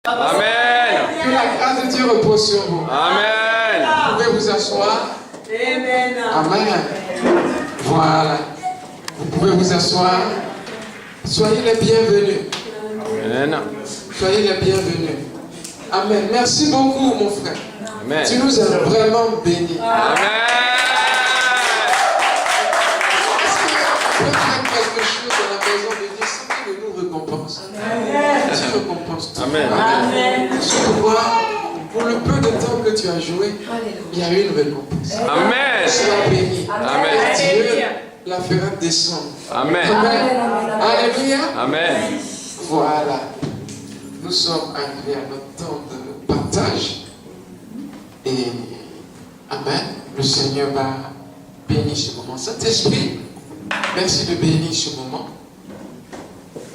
Amen. Que la grâce de Dieu repose sur vous. Amen. Vous pouvez vous asseoir. Amen. Voilà. Vous pouvez vous asseoir. Soyez les bienvenus. Amen. Soyez les bienvenus. Amen. Merci beaucoup, mon frère. Amen. Tu nous as vraiment bénis. Amen. Est-ce que vous pouvez faire quelque chose dans la maison de Dieu sans qu'il nous récompense? Dieu récompense tout. Amen. Tu vois, pour le peu de temps que tu as joué, il y a eu une récompense. Amen. Sois béni. Amen. Et Dieu la fera descendre. Amen. Amen. Alléluia. Amen. Voilà. Nous sommes arrivés à notre temps de partage. Et Amen. Le Seigneur va bénir ce moment. Saint-Esprit, merci de bénir ce moment.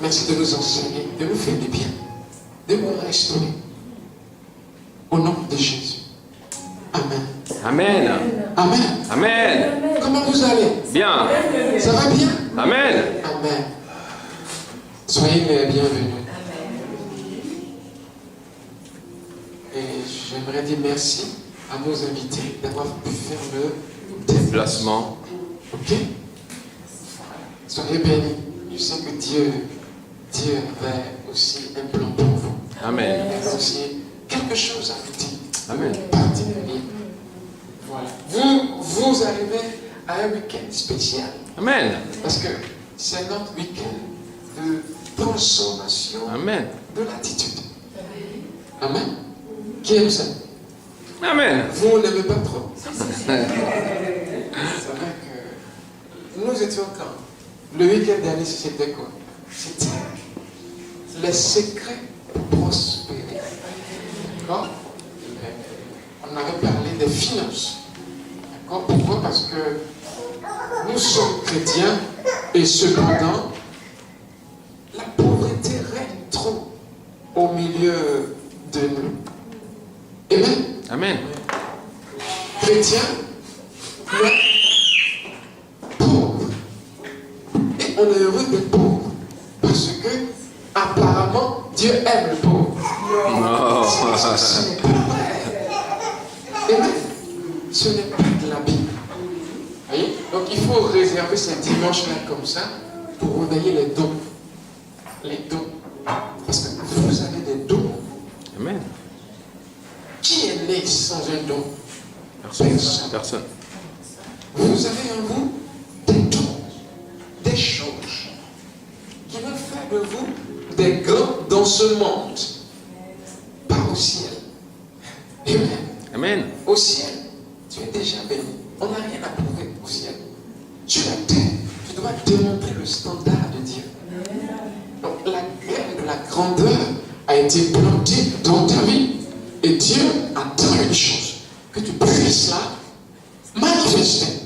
Merci de nous enseigner, de nous faire du bien, de nous restaurer. Au nom de Jésus. Amen. Amen. Amen. Amen. Comment vous allez? Bien. Ça va bien? Amen. Amen. Soyez les bienvenus. Et j'aimerais dire merci à nos invités d'avoir pu faire le Déplacement. Ok? Soyez bénis. Je sais que Dieu avait aussi un plan pour vous. Amen. Il avait aussi quelque chose à vous dire. Amen. Particulier. Voilà. Vous arrivez à un week-end spécial. Amen. Parce que c'est notre week-end de transformation Amen. de l'attitude. Amen. Qui aime ça? Amen. Vous n'aimez pas trop. C'est vrai que nous étions quand? Le week-end dernier, c'était quoi? C'était les secrets pour prospérer. D'accord? On avait parlé des finances. D'accord? Pourquoi? Parce que nous sommes chrétiens et cependant, la pauvreté règne trop au milieu de nous. Amen. Amen. Chrétien, mais pauvre. Et on est heureux d'être pauvre. Parce que, apparemment, Dieu aime le pauvre. Oh. Ce n'est pas vrai. Amen. Ce n'est pas de la Bible. Voyez? Donc il faut réserver ces dimanches-là comme ça pour réveiller les dons. Les dons. Parce que vous avez des dons. Amen. Qui est né sans un don? Personne. Personne. Vous avez en vous des dons, des choses qui vont faire de vous des grands dans ce monde. Pas au ciel. Amen. Amen. Au ciel, tu es déjà béni. On n'a rien à prouver au ciel. Sur la terre, tu dois démontrer le standard de Dieu. Donc la graine de la grandeur a été plantée dans ta vie. Et Dieu attend une chose, que tu puisses là manifester.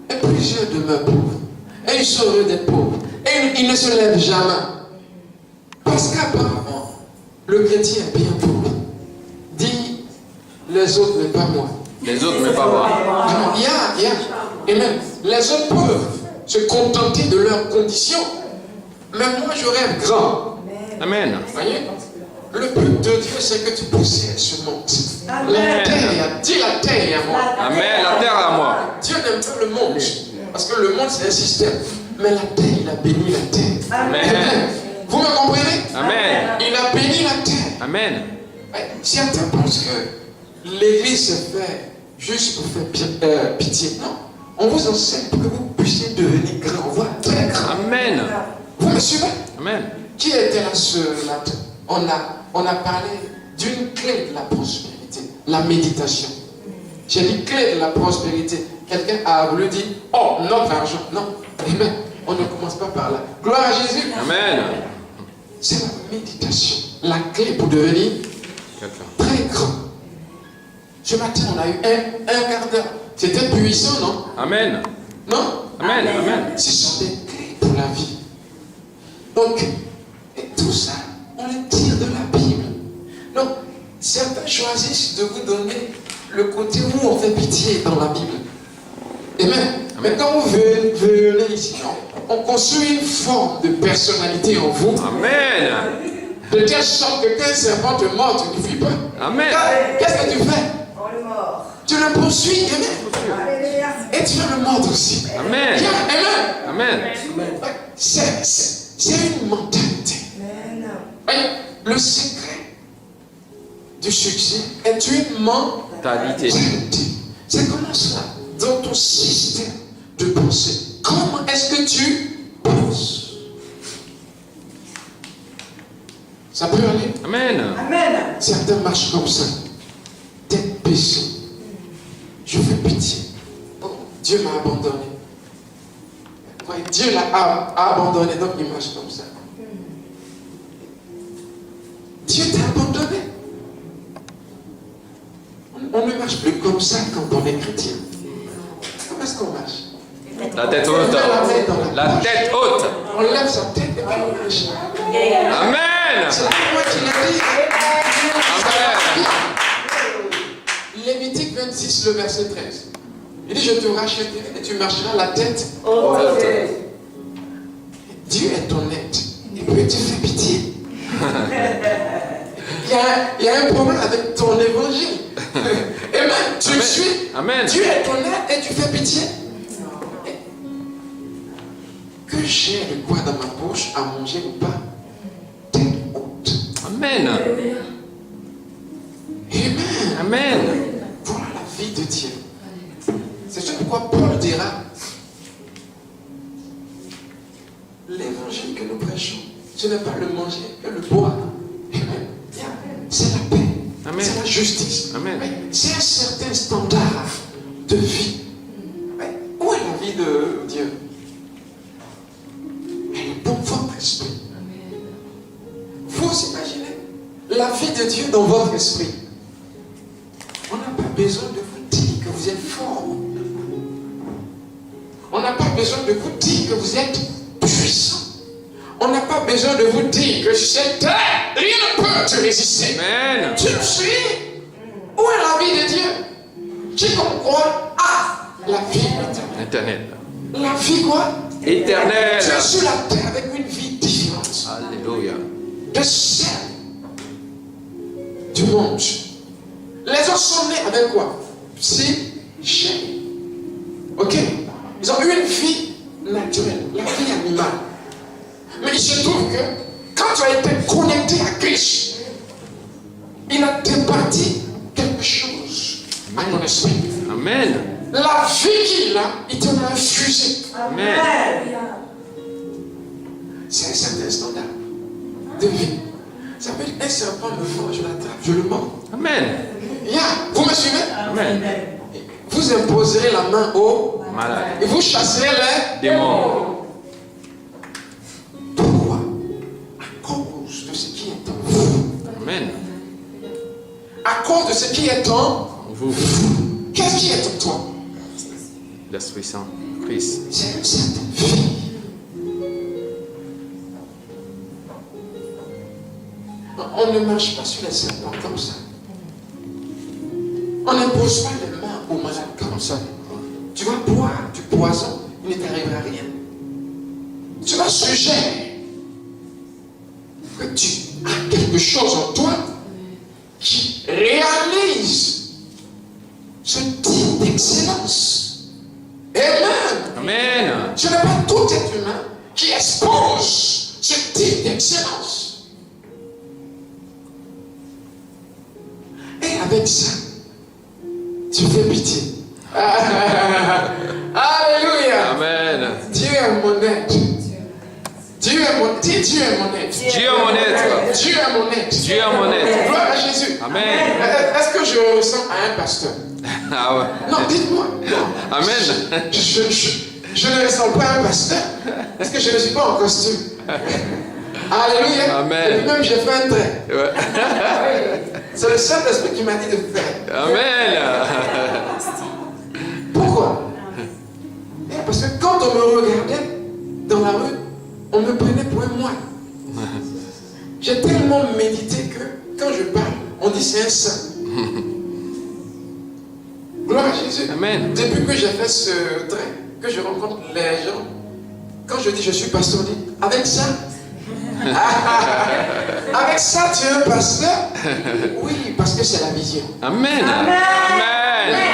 Et plusieurs demeurent pauvres. Et ils sont heureux d'être pauvres. Et ils ne se lèvent jamais. Parce qu'apparemment, le chrétien est bien pauvre. Dit les autres, mais pas moi. Les autres, mais pas moi. Il y a. Et même, les autres peuvent se contenter de leurs conditions. Mais moi, je rêve grand. Amen. Vous voyez? Le but de Dieu, c'est que tu possèdes ce monde. La terre, dis la terre à moi. Amen. La terre à moi. Dieu n'aime pas le monde. Parce que le monde, c'est un système. Mais la terre, il a béni la terre. Amen. Vous me comprenez? Amen. Il a béni la terre. Amen. Certains pensent que l'église se fait juste pour faire pitié. Non. On vous enseigne pour que vous puissiez devenir grand, voire très grand. Amen. Vous me suivez? Amen. Qui était là ce matin? On a parlé d'une clé de la prospérité, la méditation. J'ai dit clé de la prospérité. Quelqu'un a voulu dire, oh, notre argent. Non. Amen. On ne commence pas par là. Gloire à Jésus. Amen. C'est la méditation. La clé pour devenir très grand. Ce matin, on a eu un quart d'heure. C'était puissant, non? Amen. Non? Amen. Amen. Ce sont des clés pour la vie. Donc, et tout ça, on les tire de la Bible. Donc, certains choisissent de vous donner le côté où on fait pitié dans la Bible. Amen. Mais quand vous venez ici, on construit une forme de personnalité en vous. Amen. De telle sorte que quand un serpent te mord, tu ne fuis pas. Amen. Qu'est-ce que tu fais? On le mord. Tu le poursuis, amen. Alléluia. Et tu vas le mordre aussi. Amen. Viens, amen. Amen. C'est une mentalité. Amen. Voyez, le secret du succès est une mentalité. C'est comment cela? Dans ton système de pensée. Comment est-ce que tu penses? Ça peut aller? Amen. Amen. Certains marchent comme ça. Tête baissée. Je fais pitié. Oh, Dieu m'a abandonné. Ouais, Dieu l'a abandonné, donc il marche comme ça. Dieu t'a abandonné. On ne marche plus comme ça quand on est chrétien. Comment est-ce qu'on marche? La tête haute. On met la main dans la La poche. tête haute. On lève sa tête et puis on marche. Amen. C'est moi qui l'ai dit. Amen. Lévitique 26, le verset 13. Il dit, je te rachèterai et tu marcheras la tête. Dieu est honnête. Et puis tu fais pitié. Il y a un problème avec ton évangile. Amen. Tu me suis? Amen. Dieu est honnête et tu fais pitié. Que j'ai de quoi dans ma poche à manger ou pas? Tête haute. Amen. Amen. Amen. Voilà la vie de Dieu. C'est pourquoi Paul dira, l'évangile que nous prêchons, ce n'est pas le manger et le boire. Amen. C'est la paix. Amen. C'est la justice. Amen. C'est un certain standard de vie. Où est la vie de Dieu? Elle est dans votre esprit. Vous imaginez la vie de Dieu dans votre esprit. On n'a pas besoin de vous dire que vous êtes fort. On n'a pas besoin de vous dire que vous êtes puissant. On n'a pas besoin de vous dire que sur cette terre, rien ne peut te résister. Amen. Tu me suis? Où est la vie de Dieu? Quiconque croit à la vie éternelle. Éternel. La vie quoi? Éternel. Tu es sur la terre avec une vie différente Alléluia. de celle du monde. Les autres sont nés avec quoi? Psyché. Ok? Ils ont eu une vie naturelle, la vie animale. Mais il se trouve que quand tu as été connecté à Christ, il a départi quelque chose à ton esprit. Amen. La vie qu'il a, il te l'a infusée. Amen. C'est un certain standard de vie. Ça veut dire qu'un serpent me fend, je l'attrape, je le mords. Amen. Yeah. Vous me suivez? Amen. Vous imposerez la main au Malade. et vous chasserez les Démon. Pourquoi? À cause de ce qui est en vous. Amen. À cause de ce qui est en Vous. Qu'est-ce qui est en toi? L'Esprit Saint. Christ. C'est une certaine vie. On ne marche pas sur les serpents comme ça. On n'impose pas les mains aux malades comme ça. Tu vas boire du poison, il ne t'arrivera rien. Tu vas suggérer que tu as quelque chose en toi qui réalise ce type d'excellence. Amen. Amen. Ce n'est pas tout être humain qui expose ce type d'excellence. Et avec ça, tu fais pitié. Alléluia. Amen. Dieu est mon aide. Dieu est mon aide. Dieu est mon aide. Dieu est mon aide. Dieu est mon aide. Dieu est mon aide. Gloire à Jésus. Amen. Est-ce que je ressemble à un pasteur? Ah ouais. Non, dites-moi. Amen. Je ne ressemble pas à un pasteur. Est-ce que je ne suis pas en costume? Alléluia. Amen. Et puis même j'ai fait un trait. Ouais. C'est le Saint-Esprit qui m'a dit de faire. Amen. Pourquoi? Parce que quand on me regardait dans la rue, on me prenait pour un moine. J'ai tellement médité que quand je parle, on dit c'est un saint. Gloire à Jésus. Amen. Depuis que j'ai fait ce trait, que je rencontre les gens, quand je dis je suis pasteur, on dit avec ça, Avec ça, tu es un pasteur? Oui, parce que c'est la vision. Amen. Amen.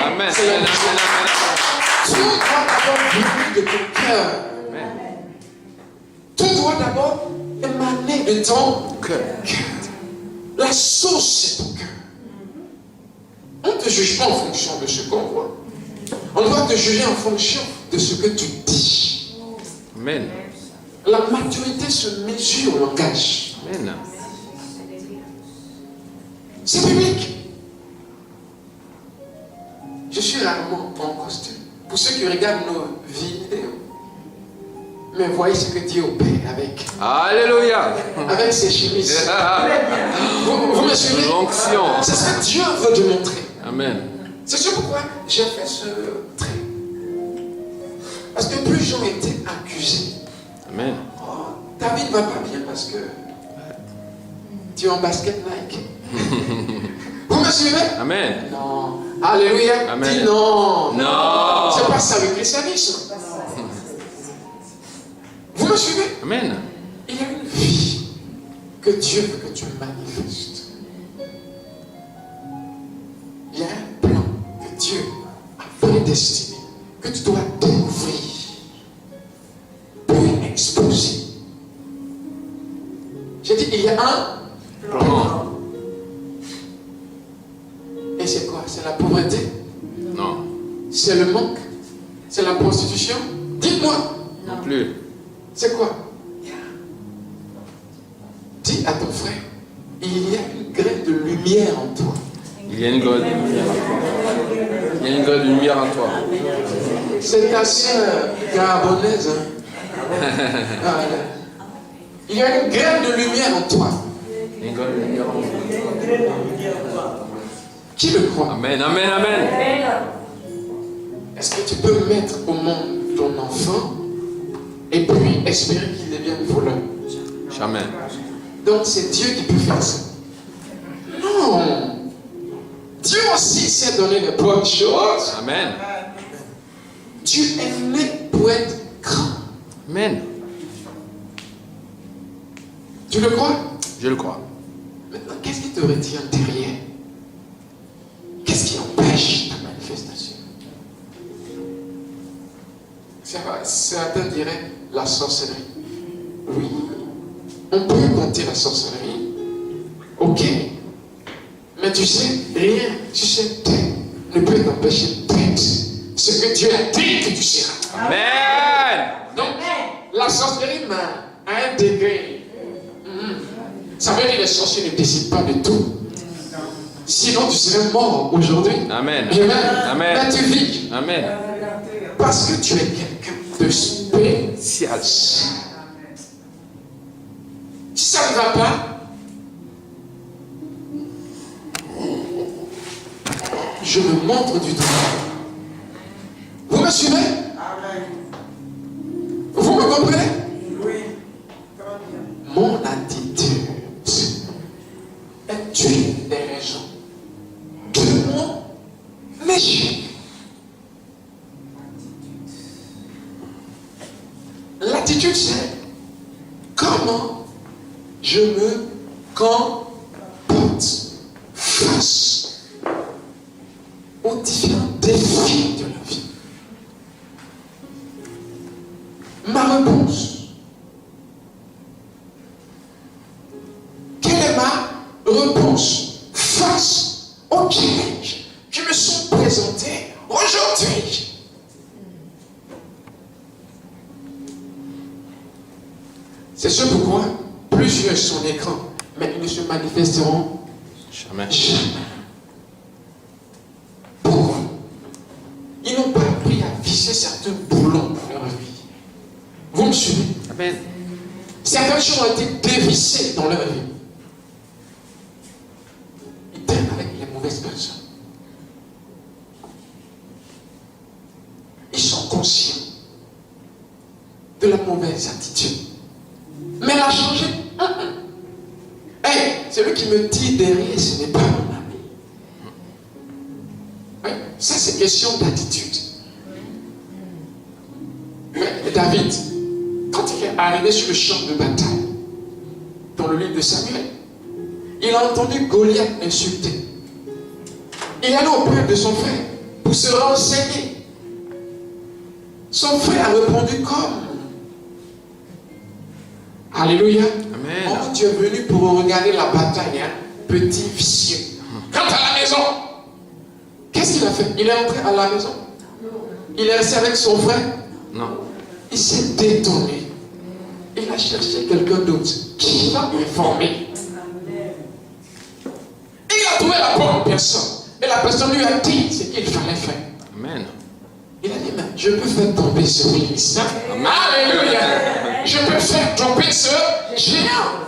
Amen. C'est la vision. Tout doit d'abord venir de ton cœur. Tout doit d'abord émaner de ton cœur. La source, c'est ton cœur. On ne te juge pas en fonction de ce qu'on voit. On doit te juger en fonction de ce que tu dis. Amen. La maturité se mesure au langage. Amen. C'est biblique. Je suis rarement en costume. Pour ceux qui regardent nos vidéos, mais voyez ce que Dieu opère Alléluia. avec ses chemises. Vous me suivez? L'onction. C'est ce que Dieu veut te montrer. Amen. C'est ce pourquoi j'ai fait ce trait. Parce que plus gens étaient accusés. Amen. Oh, ta vie ne va pas bien parce que tu es en basket Nike. Vous me suivez? Amen. Non. Alléluia. Amen. Dis non. Non. C'est pas ça le christianisme. Vous me suivez? Amen. Il y a une vie que Dieu veut que tu manifestes. Il y a un plan que Dieu a prédestiné, que tu dois découvrir, puis exposer. J'ai dit, il y a un plan. Et c'est quoi? C'est la pauvreté? Non. C'est le manque? C'est la prostitution? Dites-moi. Non plus. C'est quoi? Dis à ton frère, il y a une graine de lumière en toi. Il y a une graine de lumière. Il y a une graine de lumière en toi. C'est ta sœur gabonaise. Hein? Il y a une graine de lumière en toi. Une graine de lumière en toi. Qui le croit? Amen. Amen. Amen. Est-ce que tu peux mettre au monde ton enfant et puis espérer qu'il devienne voleur? Jamais. Donc c'est Dieu qui peut faire ça. Non. Dieu aussi sait donner les bonnes choses. Amen. Tu es né pour être grand. Amen. Tu le crois? Je le crois. Maintenant, qu'est-ce qui te retient derrière? Qu'est-ce qui empêche ta manifestation? Certains diraient la sorcellerie. Oui. On peut compter la sorcellerie. Ok. Mais tu sais, rien, tu sais, ne peut t'empêcher d'être ce que Dieu a dit que tu seras. Amen. Donc, la sorcellerie à un degré. Ça veut dire que les sorciers ne décident pas de tout. Sinon, tu serais mort aujourd'hui. Amen. Amen. Mais tu vis. Amen. Parce que tu es quelqu'un de spécial. Si ça ne va pas, je me montre du doigt. Vous me suivez? Vous me comprenez? Oui. Mon attitude est une des raisons de mon échec. L'attitude, c'est comment je me comporte face aux différents défis de la vie. Ma réponse. Quelle est ma réponse face aux challenges qui me sont présentés aujourd'hui? C'est ce pourquoi plusieurs sont écrans, mais ils ne se manifesteront Jamais. jamais. Pourquoi? Ils n'ont pas appris à visser certains boulons dans leur vie. Vous me suivez? Amen. Certaines choses ont été dévissées dans leur vie. Ils traînent avec les mauvaises personnes. Ils sont conscients de la mauvaise attitude. Mais la changer. Hey, celui qui me dit derrière, ce n'est pas mon ami. Ouais, ça, c'est question d'attitude. Mais David, quand il est arrivé sur le champ de bataille, dans le livre de Samuel. Il a entendu Goliath insulter. Il est allé auprès de son frère pour se renseigner. Son frère a répondu comme. Alléluia. Amen. Oh, tu es venu pour regarder la bataille, hein? Petit vicieux. Quant à la maison, qu'est-ce qu'il a fait? Il est entré à la maison. Il est resté avec son frère. Non. Il s'est détourné. Il a cherché quelqu'un d'autre qui va informer. Il a trouvé la bonne personne. Et la personne lui a dit ce qu'il fallait faire. Amen. Il a dit, mais je peux faire tomber ce ministre. Alléluia. Je peux faire tomber ce géant.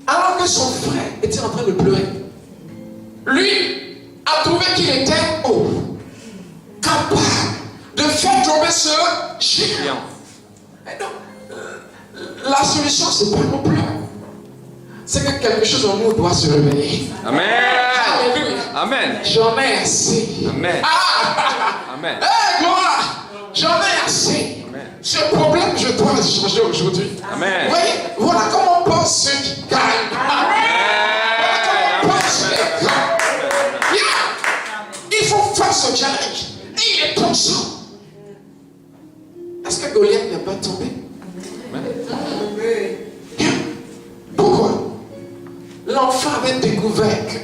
Alors que son frère était en train de pleurer, lui a trouvé qu'il était capable de faire tomber ce géant. Mais non, la solution, c'est pas nos pleurs. C'est que quelque chose en nous doit se réveiller. Amen. Alléluia. Amen. J'en ai assez. Amen. Ah! Amen. Hey, gloire! J'en ai assez. Amen. Ce problème, je dois le changer aujourd'hui. Amen. Vous voyez, voilà comment on pense ceux qui gagnent. Voilà comment on pense les grands. Yeah. Il faut face au challenge. Et il est conscient. Est-ce que Goliath n'est pas tombé? Bien. Pourquoi? L'enfant avait découvert que,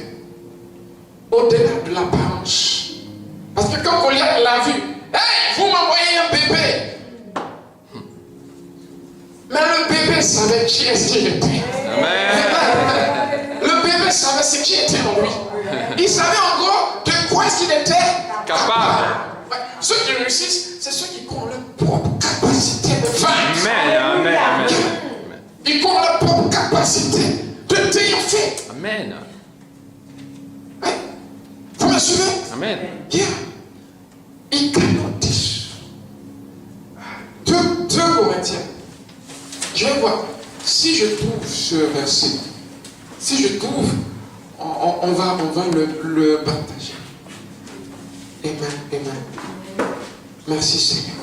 au-delà de l'apparence, parce que quand Goliath l'a vu, hey, vous m'envoyez un bébé. Mais le bébé savait qui est-ce qu'il était. Amen. Le bébé savait ce qui était en lui. Il savait en gros de quoi est-ce qu'il était Capable. Ouais. Ceux qui réussissent, c'est ceux qui ont leur propre capacité de vaincre. Amen. Amen. Amen. Ils ont leur propre capacité de triompher. Amen. Ouais. Vous me suivez? Amen. Yeah. Il cannot teach. 2 Corinthiens. Je vais voir. Si je trouve ce verset, si je trouve, on va le partager. Amen. Amen. Merci Seigneur.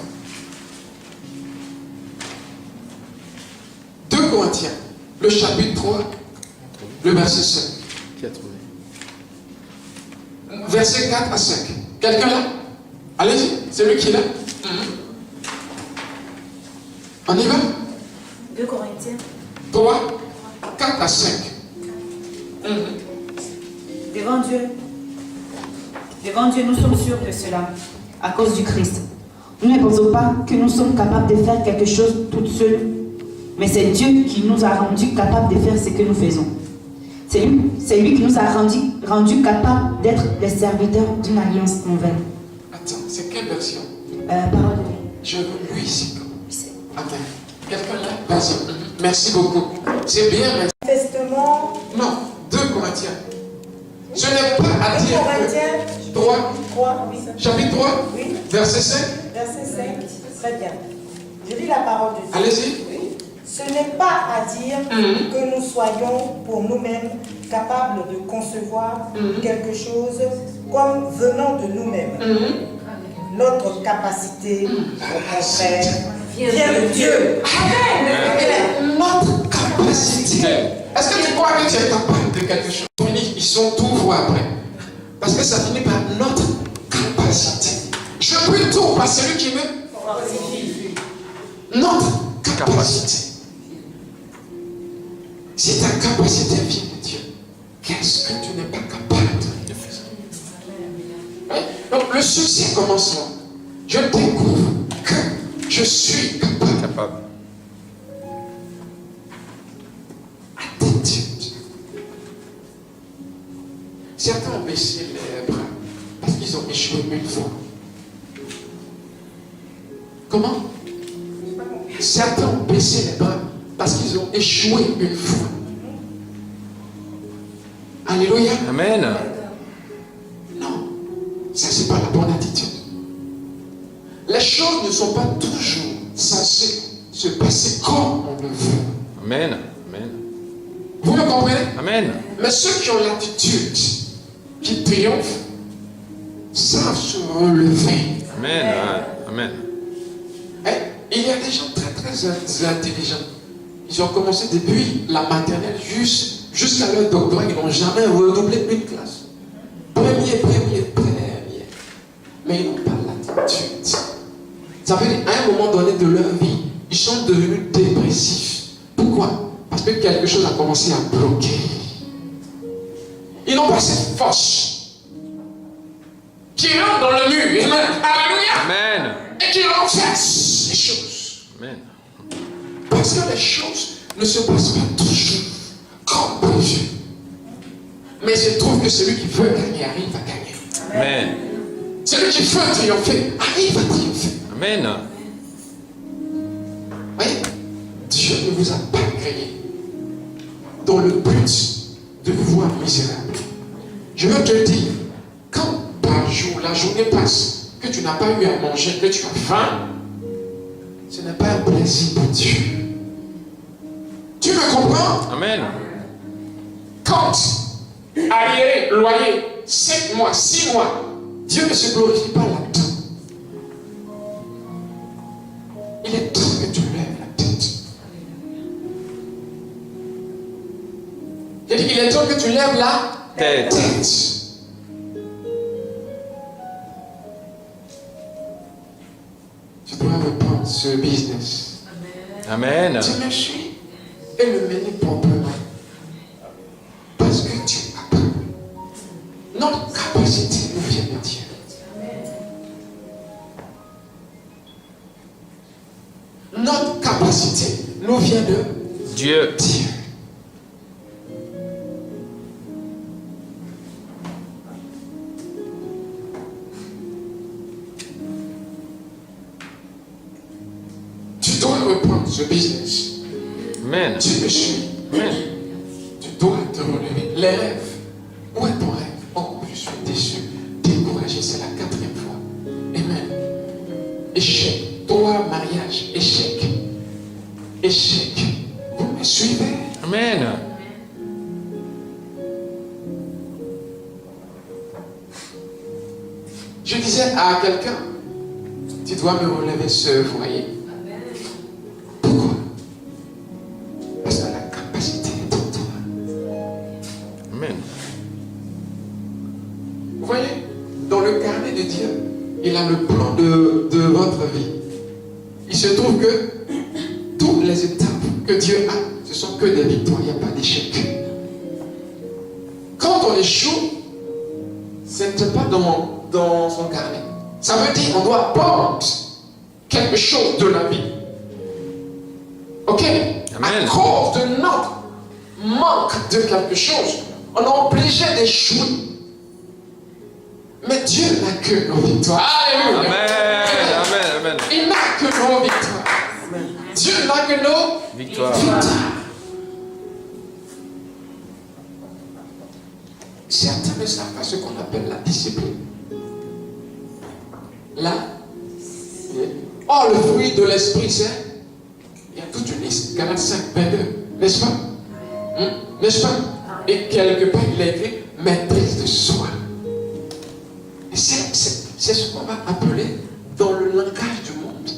2 Corinthiens, le chapitre 3, le verset 5. Qui a trouvé? Verset 4 à 5. Quelqu'un là? Allez-y, c'est lui qui est là. On y va? 2 Corinthiens. 3, 4 à 5. Devant Dieu, nous sommes sûrs de cela, à cause du Christ. Nous ne pensons pas que nous sommes capables de faire quelque chose toutes seules, mais c'est Dieu qui nous a rendus capables de faire ce que nous faisons. C'est lui qui nous a rendus capables d'être les serviteurs d'une alliance nouvelle. Attends, c'est quelle version? Parole de Dieu. Je veux lui ici. Amen. Quelqu'un là? Vas-y. Merci beaucoup. C'est bien. Manifestement, Non, 2 Corinthiens. Ce n'est pas à dire Corinthiens que 3, 3, oui, ça. chapitre 3, Oui, verset 5. verset 5. Très bien. Je lis la parole de Dieu. Allez-y. Oui. Ce n'est pas à dire que nous soyons pour nous-mêmes capables de concevoir quelque chose comme venant de nous-mêmes. Notre capacité, au contraire, vient de Dieu. Amen. Notre capacité. Est-ce que tu crois que tu es capable de quelque chose? Ils sont tout voix après. Parce que ça finit par notre capacité. Je prie tout par celui qui me fortifie. Notre capacité. Si ta capacité vient de Dieu, qu'est-ce que tu n'es pas capable de faire? Ouais. Donc le succès commence là. Je découvre que je suis capable. Attitude. Certains ont baissé les bras parce qu'ils ont échoué une fois. Comment? Certains ont baissé les bras parce qu'ils ont échoué une fois. Alléluia. Amen. Non, ça c'est pas la bonne attitude. Les choses ne sont pas toujours censées se passer comme on le veut. Amen. Amen. Vous me comprenez? Amen. Mais ceux qui ont l'attitude, qui triomphent, savent se relever. Amen. Amen. Hein? Il y a des gens très très intelligents. Ils ont commencé depuis la maternelle jusqu'à leur doctorat. Ils n'ont jamais redoublé une classe. Premier. Mais ils n'ont pas l'attitude. Ça veut dire, à un moment donné de leur vie, ils sont devenus dépressifs. Pourquoi? Parce que quelque chose a commencé à bloquer. Ils n'ont pas cette force qui rentre dans le mur. Amen. Alléluia. Amen. Et qui renverse les choses. Amen. Parce que les choses ne se passent pas toujours comme prévu. Mais je trouve que celui qui veut gagner arrive à gagner. Amen. Celui qui veut triompher arrive à triompher. Amen. Voyez, Dieu ne vous a pas créé dans le but de vous voir misérable. Je veux te dire, quand par jour, la journée passe, que tu n'as pas eu à manger, que tu as faim, ce n'est pas un plaisir pour Dieu. Tu me comprends? Amen. Quand, arriéré, loyer, 7 mois, 6 mois, Dieu ne se glorifie pas là-dedans. Il est temps que tu lèves la tête. J'ai dit, il est temps que tu lèves la Tête. Tu dois reprendre ce business. Amen. Tu me suis et le mener proprement. Parce que tu apprends. Notre capacité nous vient de Dieu. Notre capacité nous vient de Dieu. Dieu. Tu dois reprendre ce business. Amen. Tu me suis. Amen. Tu dois te relever. Les rêves. Où est ton rêve? Oh, je suis déçu, découragé. C'est la 4e fois. Amen. Échec. Toi, mariage. Échec. Échec. Vous me suivez? Amen. Je disais à quelqu'un, tu dois me relever ce foyer. Pourquoi? Parce que la capacité est en toi. Amen. Vous voyez, dans le carnet de Dieu, il a le plan de votre vie. Il se trouve que toutes les étapes que Dieu a, ce sont que des victoires, il n'y a pas d'échec. Quand on échoue, ce n'est pas dans son carnet. Ça veut dire qu'on doit apprendre quelque chose de la vie. Ok? Amen. À cause de notre manque de quelque chose, on est obligé d'échouer. Mais Dieu n'a que nos victoires. Alléluia. Amen. Amen. Amen. Il n'a que nos victoires. Dieu n'a que nos Victoire. victoires. Certains ne savent pas ce qu'on appelle la discipline. Là, oh, le fruit de l'Esprit Saint, il y a toute une liste, Galates 5, 22, n'est-ce pas? N'est-ce pas? Et quelque part, il a écrit maîtrise de soi. Et c'est ce qu'on va appeler dans le langage du monde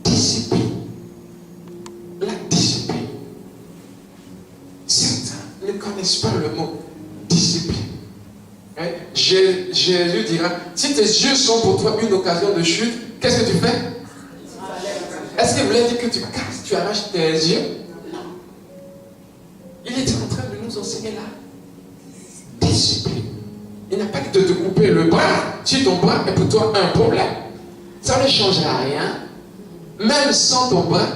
discipline. La discipline. Certains ne connaissent pas le mot discipline. Hein? Jésus dira, si tes yeux sont pour toi une occasion de chute, qu'est-ce que tu fais? Est-ce qu'il voulait dire que tu casses, tu arraches tes yeux? Non. Il était en train de nous enseigner la discipline. Il n'a pas dit de te couper le bras si ton bras est pour toi un problème. Ça ne changera rien. Même sans ton bras,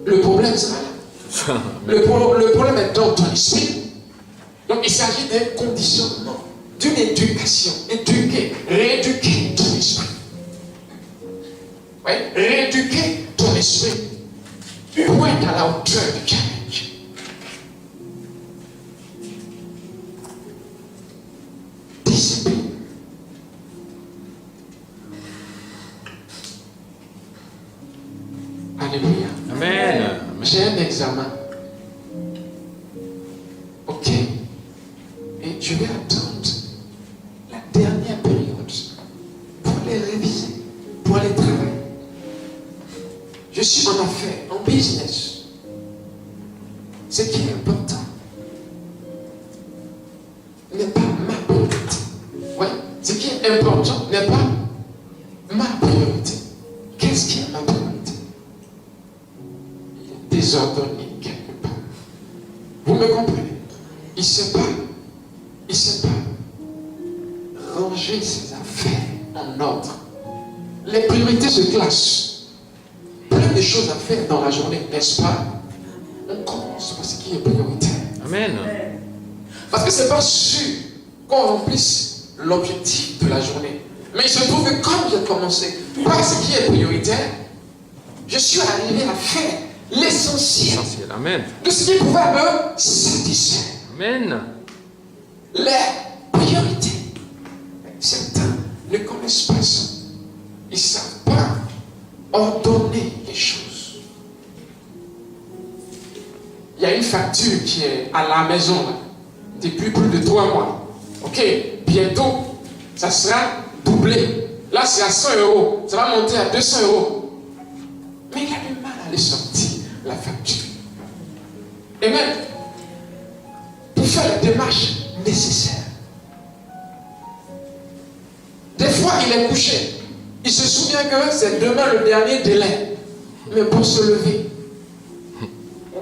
le problème sera là. Le problème est dans ton esprit. Donc il s'agit d'un conditionnement, d'une éducation. Éduquer, rééduquer ton esprit. Oui, rééduquer ton esprit pour être à la hauteur du challenge. Discipline. Alléluia. Amen. J'ai un examen. Ok. Et je vais attendre la dernière période pour les réviser, pour les travailler. Je suis en affaires, en business. Ce qui est important n'est pas ma priorité. Ouais. Ce qui est important n'est pas ma priorité. Qu'est-ce qui est ma priorité? Il est désordonné quelque part. Vous me comprenez? Il ne sait pas ranger ses affaires en ordre. Les priorités se classent. Plein de choses à faire dans la journée, n'est-ce pas? On commence par ce qui est prioritaire. Amen. Parce que ce n'est pas sûr qu'on remplisse l'objectif de la journée. Mais il se trouve que comme j'ai commencé par ce qui est prioritaire, je suis arrivé à faire l'essentiel Amen. de ce qui pouvait me satisfaire. Amen. Les priorités. Certains ne connaissent pas ça. Ils ne savent pas ordonner les choses. Il y a une facture qui est à la maison là, depuis plus de 3 mois. Ok, bientôt, ça sera doublé. Là, c'est à 100 €. Ça va monter à 200 €. Mais il a du mal à les sortir, la facture. Et même, pour faire les démarches nécessaires. Des fois, il est couché. Il se souvient que c'est demain le dernier délai. Mais pour se lever,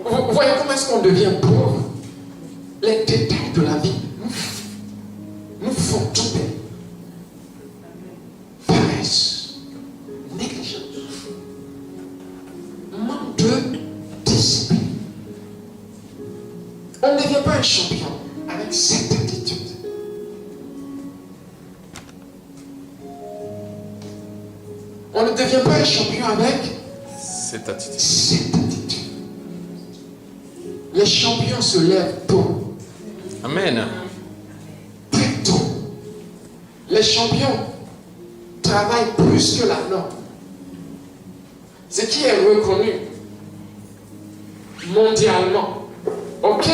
vous voyez comment est-ce qu'on devient pauvre? Les détails de la vie nous font tomber. Paresse, négligence, manque de discipline. On ne devient pas un champion avec cette attitude. On ne devient pas un champion avec Cette attitude. cette attitude. Les champions se lèvent tôt, Amen. très tôt. Les champions travaillent plus que la norme. Ce qui est reconnu mondialement. Ok,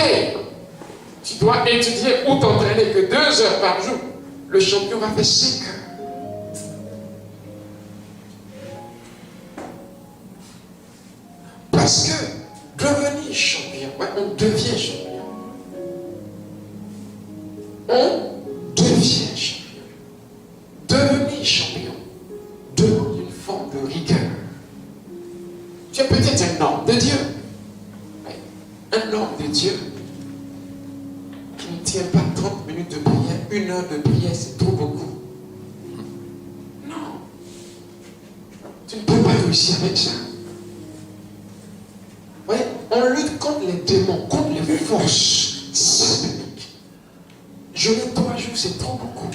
tu dois étudier ou t'entraîner que 2 heures par jour. Le champion va faire 5 heures. Parce que devenir champion, ouais, on devient champion. On devient champion. Devenir champion demande une forme de rigueur. Tu es peut-être un homme de Dieu. Ouais, un homme de Dieu qui ne tient pas 30 minutes de prière, 1 heure de prière, c'est trop beaucoup. Non. Tu ne peux pas réussir avec ça. Ouais, on lutte contre les démons, contre les forces sataniques. Jeûner 3 jours, c'est trop beaucoup.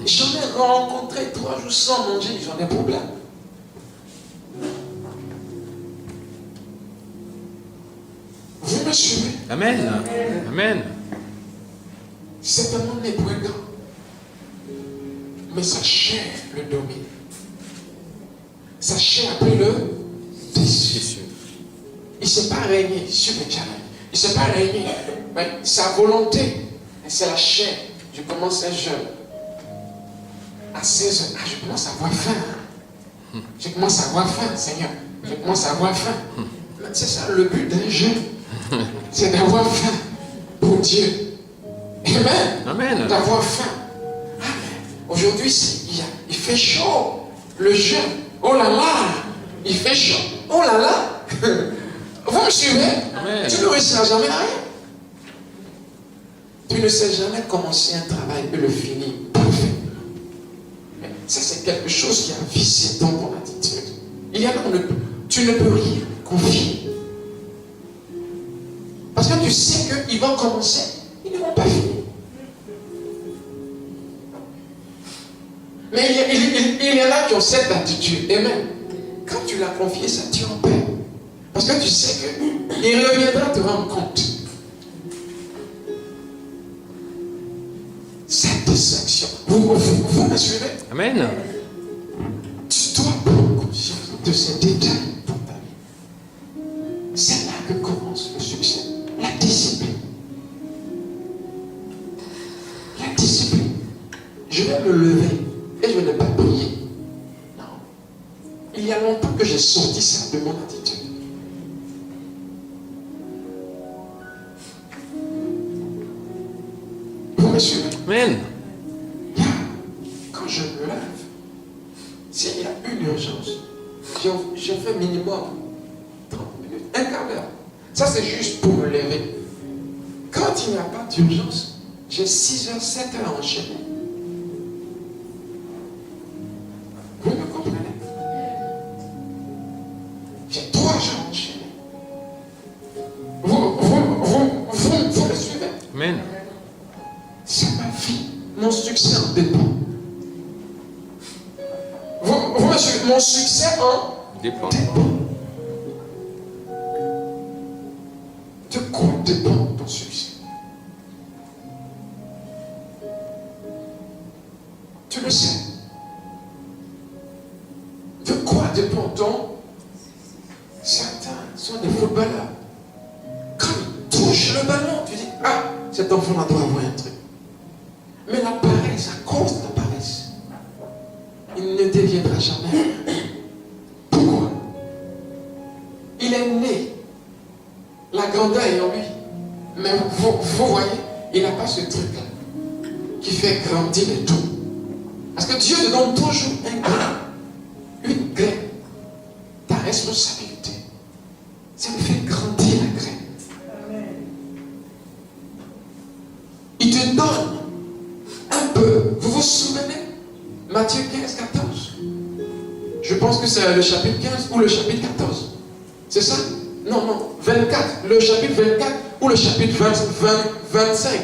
J'en ai rencontré 3 jours sans manger, j'en ai problème. Vous me suivez? Amen. Amen. Certainement n'est point grand. Mais sa chair le domine. Sa chair a pris le dessus. Il ne sait pas régner sur le challenge. Il ne sait pas régner. Mais sa volonté, c'est la chair. Je commence un jeûne. À 16 heures, je commence à avoir faim. Je commence à avoir faim, Seigneur. Je commence à avoir faim. C'est ça le but d'un jeûne. C'est d'avoir faim pour Dieu. Amen. Amen. D'avoir faim. Amen. Aujourd'hui, il fait chaud. Le jeûne. Oh là là. Il fait chaud. Oh là là. Vous me suivez? Amen. Tu ne réussiras jamais à rien. Tu ne sais jamais commencer un travail et le finir parfait. Mais ça, c'est quelque chose qui a vicié dans ton attitude. Il y a tu ne peux rien confier. Parce que tu sais qu'ils vont commencer, ils ne vont pas finir. Mais il y en a qui ont cette attitude. Et même, quand tu l'as confié, ça tue en paix. Parce que tu sais qu'il reviendra te rendre compte. Cette distraction. Vous me suivez? Amen. Tu dois prendre conscience de ces détails dans ta vie. C'est là que commence le succès. La discipline. La discipline. Je vais me lever et je ne vais pas prier. Non. Il y a longtemps que j'ai sorti ça de mon attitude. Amen. Quand je me lève, s'il y a une urgence, je fais minimum 30 minutes, un quart d'heure. Ça, c'est juste pour me lever. Quand il n'y a pas d'urgence, j'ai 6 heures, 7 heures enchaînées. Vous me comprenez? J'ai 3 jours enchaînés. Vous me suivez? Amen. C'est ma vie. Mon succès en dépend. Vous me suivez? Mon succès en Dépend. dépend. De quoi dépend ton succès? Tu le sais. De quoi dépend ton? Certains sont des footballeurs. Quand ils touchent le ballon, tu dis, ah, cet enfant-là doit avoir un truc. Mais la paresse, à cause de la paresse, il ne deviendra jamais. Pourquoi? Il est né. La grandeur est en lui. Mais vous voyez, il n'a pas ce truc-là qui fait grandir les tout. Parce que Dieu te donne toujours un grain, une graine. Ta responsabilité, c'est de faire grandir la graine. Il te donne un peu. Vous vous souvenez? Matthieu 15, 14. Je pense que c'est le chapitre 15 ou le chapitre 14. C'est ça? Non, 24. Le chapitre 24 ou le chapitre 25.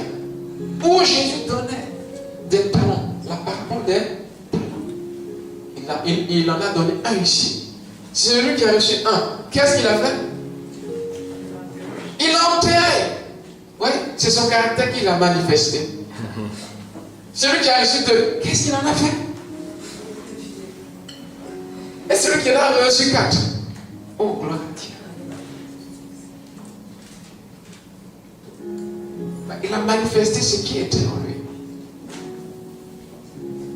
Où Jésus donnait des talents. La parabole des talents. Il en a donné un ici. C'est lui qui a reçu un. Qu'est-ce qu'il a fait? Il l'a enterré. Oui, c'est son caractère qu'il a manifesté. Celui qui a reçu deux, qu'est-ce qu'il en a fait? Et celui qui en a reçu 4. Oh, gloire à Dieu. Il a manifesté ce qui était en lui.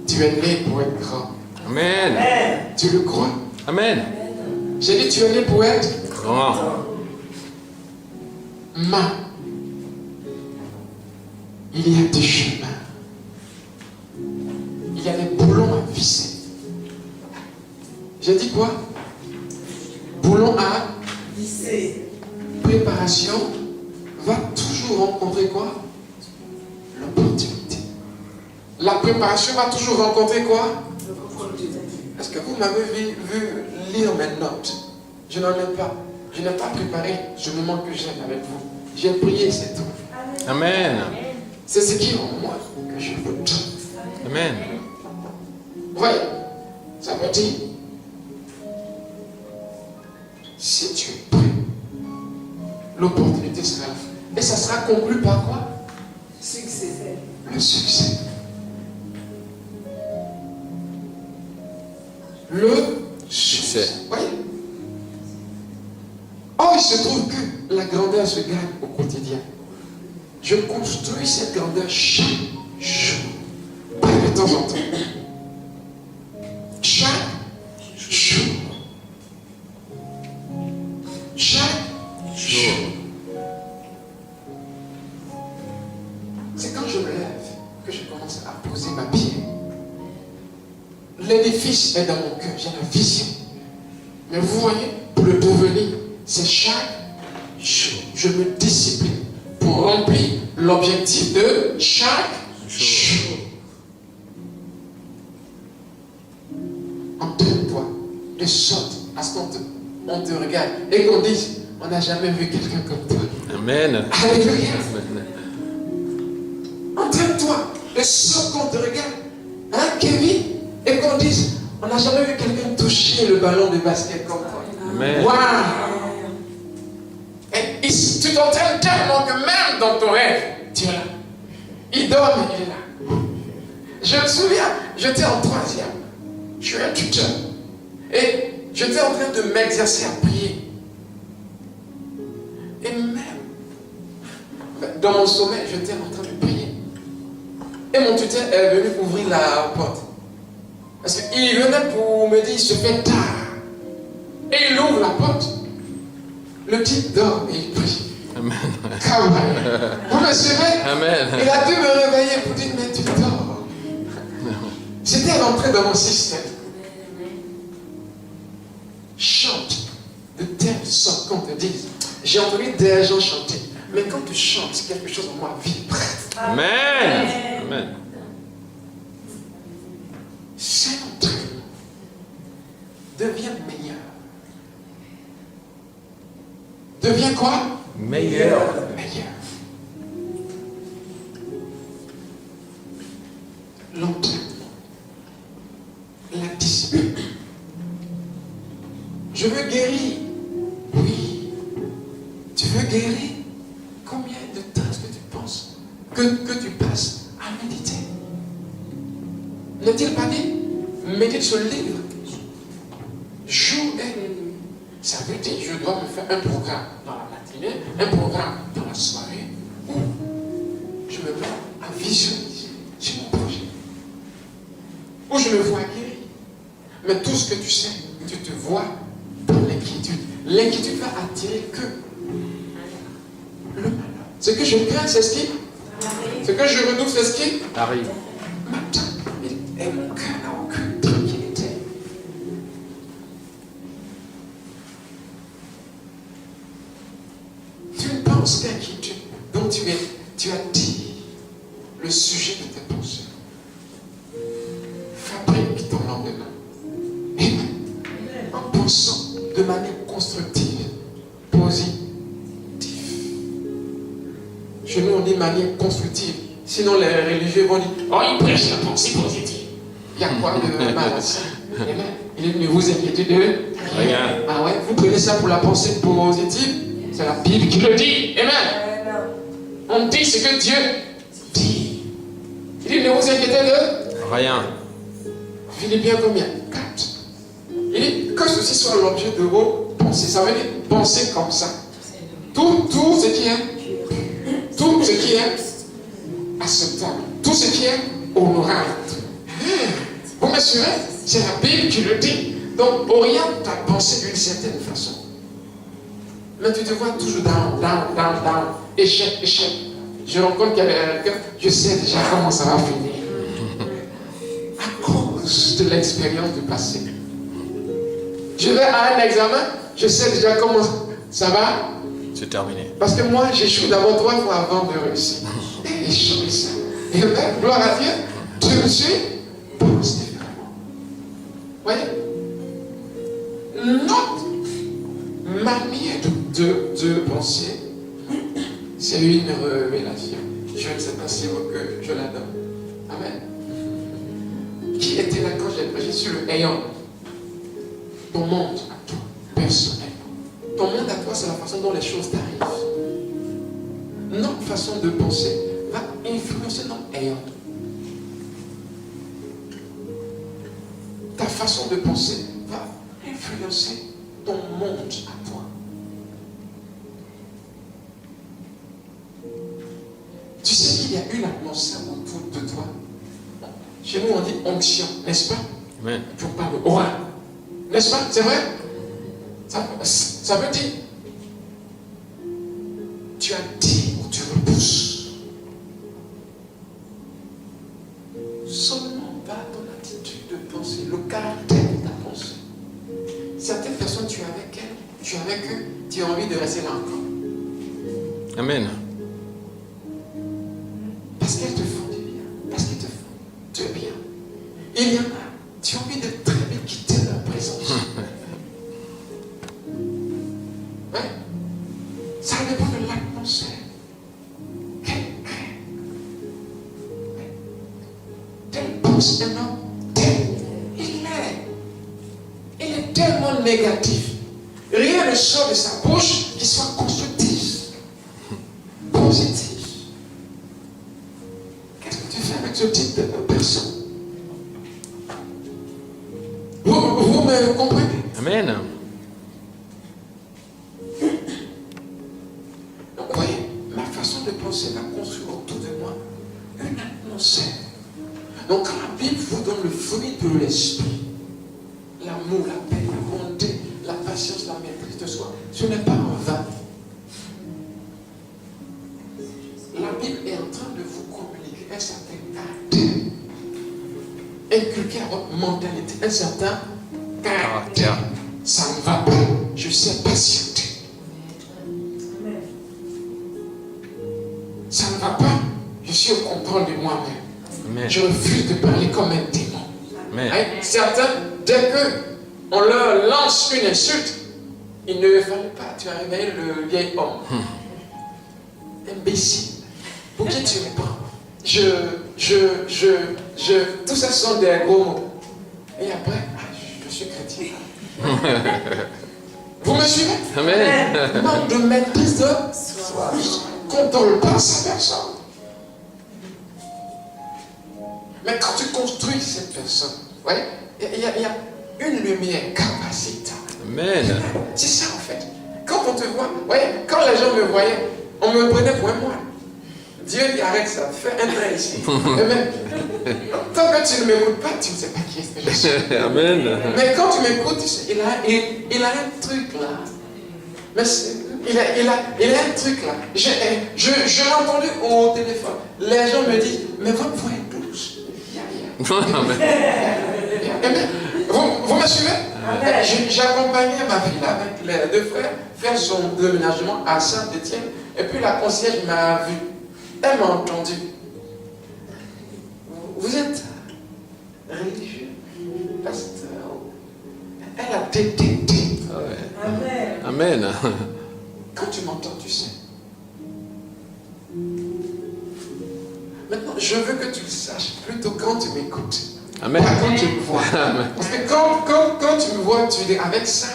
Tu es né pour être grand. Amen. Tu le crois? Amen. J'ai dit, tu es né pour être Grand. main. Il y a des chemins. Il y a des boulons à visser. J'ai dit quoi? Boulon à visser. Préparation va toujours rencontrer quoi? L'opportunité. La préparation va toujours rencontrer quoi? Est-ce que vous m'avez vu lire mes notes? Je n'en ai pas. Je n'ai pas préparé ce moment que j'ai avec vous. J'ai prié, c'est tout. Amen. C'est ce qui est en moi que je veux tout. Amen. Voyez, ça veut dire, si tu es prêt, l'opportunité sera là. Et ça sera conclu par quoi? Succès. Le succès. Le succès. Voyez. Oh, il se trouve que la grandeur se gagne au quotidien. Je construis cette grandeur chaque jour. Pas de temps en temps. Chaque jour. Chaque jour. C'est quand je me lève que je commence à poser ma pierre. L'édifice est dans mon cœur, j'ai la vision. Mais vous voyez, pour le devenir, c'est chaque jour. Je me discipline pour remplir l'objectif de chaque jour. Entraîne-toi de sorte à ce qu'on te regarde et qu'on dise, on n'a jamais vu quelqu'un comme toi. Amen. Alléluia. Entraîne-toi de sorte qu'on te regarde, hein, Kevin, et qu'on dise, on n'a jamais vu quelqu'un toucher le ballon de basket comme toi. Amen. Waouh! Et tu t'entraînes tellement que même dans ton rêve, tu es là. Il dort, mais il est là. Je me souviens, j'étais en 3e. Je suis un tuteur. Et j'étais en train de m'exercer à prier. Et même, dans mon sommeil, j'étais en train de prier. Et mon tuteur est venu ouvrir la porte. Parce qu'il venait pour me dire, il se fait tard. Et il ouvre la porte. Le type dort et il prie. Vous me suivez? Amen. Il a dû me réveiller pour dire, mais tu dors. J'étais rentré dans mon système. Chante de telle sorte qu'on te dise. J'ai entendu des gens chanter. Mais quand tu chantes, quelque chose en moi vibre. Amen. Amen. C'est entraînement. Deviens meilleur. Deviens quoi? Meilleur. Meilleur. L'entraînement. La discipline. Je veux guérir. Oui. Tu veux guérir? Combien de temps est-ce que tu penses que tu passes à méditer? N'a-t-il pas dit? Médite sur le livre. Jour et nuit. Ça veut dire que je dois me faire un programme dans la matinée, un programme dans la soirée, où je me mets à visualiser sur mon projet. Où je me vois guérir. Mais tout ce que tu sais, tu te vois dans l'inquiétude. L'inquiétude va attirer que le malheur. Ce que je crains, c'est ce qui. Ce que je redoute, c'est ce qui Arrive. m'attend. Et mon cœur n'a aucune tranquillité. Tu ne penses qu'inquiétude. Donc tu as dit le sujet de tes pensées. Fabrique ton lendemain. Amen. En pensant de manière constructive, positive. Chez nous, on dit manière constructive. Sinon, les religieux vont dire, oh, ils prêchent la pensée positive. Il y a quoi de mal à ça? Amen. Il dit, ne vous inquiétez de Rien. Ah ouais, vous prenez ça pour la pensée positive? C'est la Bible qui le dit. Amen. On dit ce que Dieu dit. Il dit, ne vous inquiétez de Rien. Philippiens combien? 4. Il dit, que ceci soit l'objet de vos pensées. Ça veut dire penser comme ça. Tout ce qui est, tout ce qui est acceptable, tout ce qui est honorable. Vous me suivez? C'est la Bible qui le dit. Donc, oriente ta pensée d'une certaine façon. Mais tu te vois toujours down. Échec. Je rencontre quelqu'un, je sais déjà comment ça va finir. À cause de l'expérience du passé. Je vais à un examen, je sais déjà comment ça va. C'est terminé. Parce que moi, j'échoue d'abord 3 fois avant de réussir. Et échouer ça. Et même, gloire à Dieu, Dieu me suit, pense différemment. Voyez? Notre manière de penser, c'est une révélation. Je ne sais pas si que je la donne. Amen. Qui était là quand j'ai prêché sur le ayant? Ton monde à toi, personnellement. Ton monde à toi, c'est la façon dont les choses t'arrivent. Notre façon de penser va influencer notre ayant. Ta façon de penser va influencer ton monde à toi. Tu sais qu'il y a une atmosphère autour de toi. Chez nous, on dit onction, n'est-ce pas? Amen. Tu parles de aura. N'est-ce pas? C'est vrai? Ça veut dire tu as dit ou tu repousses. Seulement par ton attitude de penser, le caractère de ta pensée. Certaines personnes, tu es avec eux, tu as envie de rester là encore. Amen. Parce qu'elles te font du bien. Parce qu'elles te font du bien. Il y en a, tu as envie de très vite quitter leur présence. Ouais. Ça dépend de l'atmosphère. Tel pense un homme, tel il est tellement négatif. Rien ne sort de sa bouche qui soit constructif, positif. Qu'est-ce que tu fais avec ce type de personne? Vous me comprenez? Amen. Donc, vous voyez, ma façon de penser va construire autour de moi une atmosphère. Donc, quand la Bible vous donne le fruit de l'esprit, l'amour, la paix, la bonté, la patience, la maîtrise de soi, ce n'est pas en vain. inculquer à votre mentalité un certain caractère. Ça ne va pas, je sais patienter. Ça ne va pas, je suis au contrôle de moi-même. Je refuse de parler comme un démon. Certains, dès qu'on leur lance une insulte, il ne fallait pas, tu as réveillé le vieil homme. Imbécile. Pour qui tu me prends? Tout ça sont des gros mots. Et après, je suis chrétien. Vous me suivez? Amen. Manque de maîtrise de soi. Ne contrôle pas sa personne. Mais quand tu construis cette personne, il y a une lumière capacitaire. Amen. C'est ça en fait. Quand on te voit, quand les gens me voyaient, on me prenait pour un moine. Dieu dit arrête ça, fais un trait ici. Amen. Tant que tu ne m'écoutes pas, tu ne sais pas qui est-ce que je suis. Amen. Mais quand tu m'écoutes, il a un truc là. Mais il a un truc là. Je l'ai entendu au téléphone. Les gens me disent, mais votre voix est douce. Amen. Vous me suivez? J'accompagnais ma fille avec les deux frères faire son déménagement à Saint-Étienne. Et puis la concierge m'a vu. Elle m'a entendu. Vous êtes religieux, pasteur. Elle a détecté. Amen. Quand tu m'entends, tu sais. Maintenant, je veux que tu le saches plutôt quand tu m'écoutes. Amen. Pas quand tu me vois. Amen. Parce que quand tu me vois, tu dis avec ça.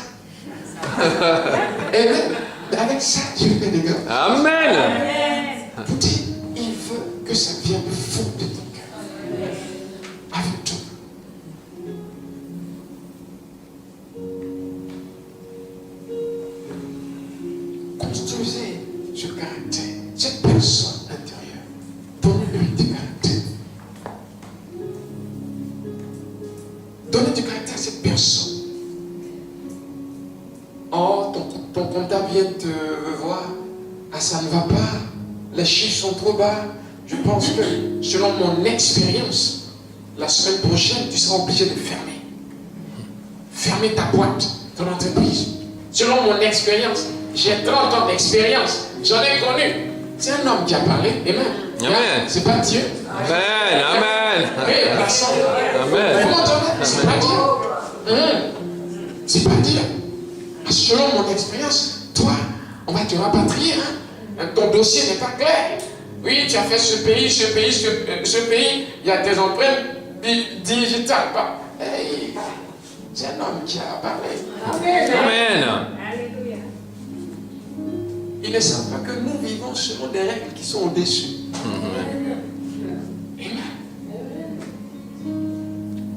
Et même, avec ça, tu fais des gars. Amen. Pour dire, il veut que ça vienne du fond de ton cœur. Avec tout. Construisez ce caractère, cette personne intérieure. Donnez-lui du caractère. Donnez du caractère à cette personne. Oh, ton comptable vient te voir. Ah, ça ne va pas. Les chiffres sont trop bas. Je pense que, selon mon expérience, la semaine prochaine, tu seras obligé de fermer. Fermer ta boîte, ton entreprise. Selon mon expérience, j'ai 30 ans d'expérience. J'en ai connu. C'est un homme qui a parlé. Amen. Amen. C'est pas Dieu. Amen. Amen. Oui, la santé. Amen. Vous m'entendez? C'est pas Dieu. C'est pas Dieu. Selon mon expérience, toi, on va te rapatrier. Ton dossier n'est pas clair. Oui, tu as fait ce pays, il y a des empreintes digitales. Hey, c'est un homme qui a parlé. Amen. Il ne savent pas que nous vivons selon des règles qui sont au-dessus. Amen.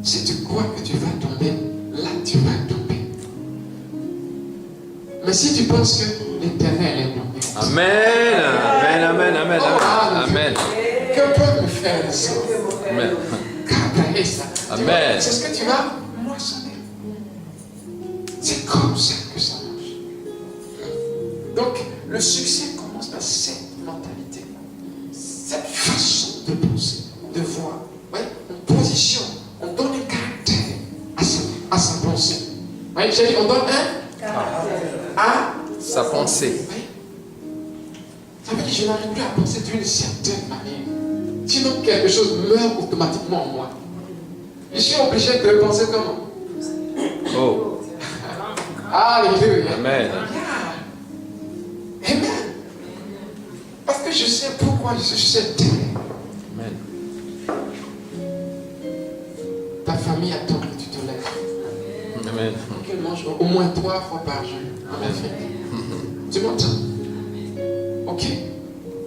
Si tu crois que tu vas tomber, là tu vas tomber. Mais si tu penses que l'Éternel est tombé. Amen. Amen. Amen. Amen. Amen. Que peut me faire les autres? Amen. Amen. C'est ce que tu vas moissonner. C'est comme ça que ça marche. Donc, le succès commence par cette mentalité, cette façon de penser, de voir. Ouais, on positionne, on donne un caractère à sa pensée. Ouais, j'ai dit, on donne un caractère à sa pensée. Ouais. Ça veut dire que je n'arrive plus à penser d'une certaine manière. Sinon, quelque chose meurt automatiquement en moi. Je suis obligé de penser comment? Oh. Alléluia. Amen. Amen. Parce que je sais pourquoi je suis cette terre. Amen. Ta famille attend que tu te lèves. Amen. Qu'elle mange au moins 3 fois par jour. Amen. Tu m'entends? Ok.